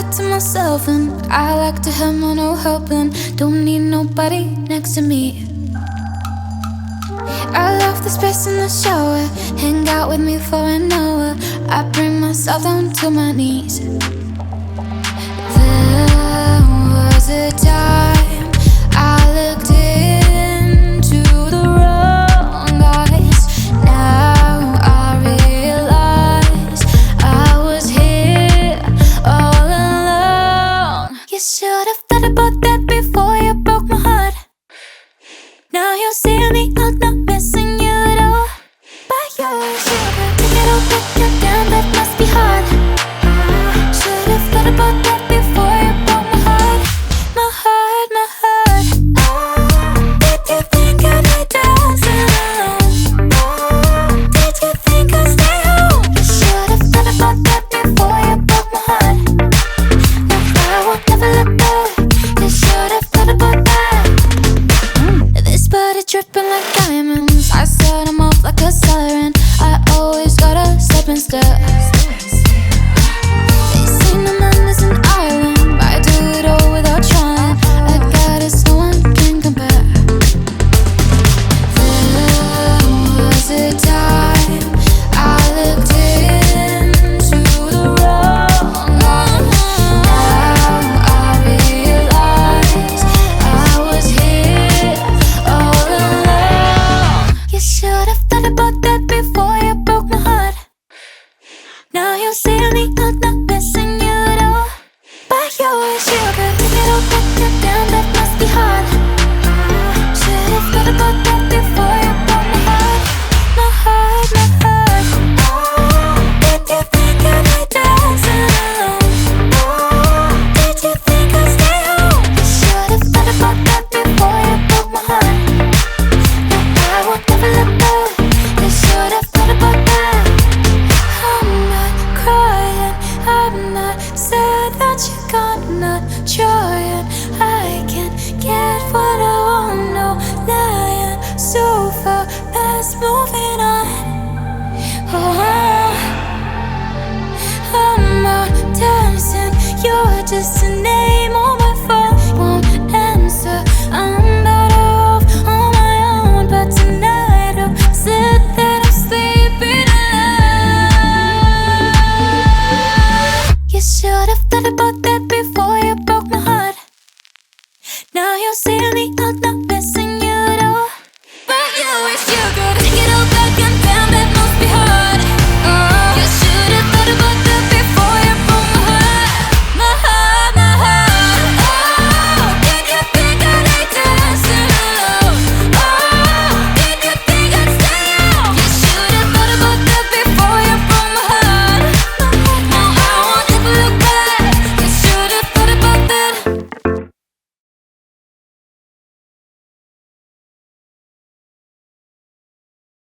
back to myself, and I like to have my no helping. Don't need nobody next to me. I love the space in the shower. Hang out with me for an hour. I bring myself down to my knees. There was a time I looked into the wrong eyes. Now I realize I was here all along. You should have thought about that before you broke my heart. Now you see me, I'm not missing you at all. But you're sugar, take it all back, goddamn, that must be hard. Should have thought about that before you broke my heart. My heart, my heart. Did you think I'd be dancing alone? Did you think I'd stay home? You should have thought about that before you broke my heart. No, I will never let go. You should have thought about that. This body dripping like diamonds. I set them off like a siren. I always gotta step and step. They say no man is an island, but I do it all without trying. I got it, no one can compare. There was a time I looked into the wrong eyes. Now I realize I was here all along. You should have thought about that before you broke my heart. Now you see me, I'm not missing you at all. But you wish you could take it all back, goddamn, that must be hard. Should have thought about that before you broke my heart. My heart, my heart. Did you think I'd be dancing alone? Did you think I'd stay home? You should have thought about that before you broke my heart. No, I will never let go. You should have thought about that. I'm not crying, I'm not sad that you're gone, not trying. I can't get what I want, no lying. So far past moving on. Oh, I'm not dancing, you're just a name on my phone. Won't answer, I'm better off on my own. But tonight I'll sit that I'm sleeping alone. You should have thought about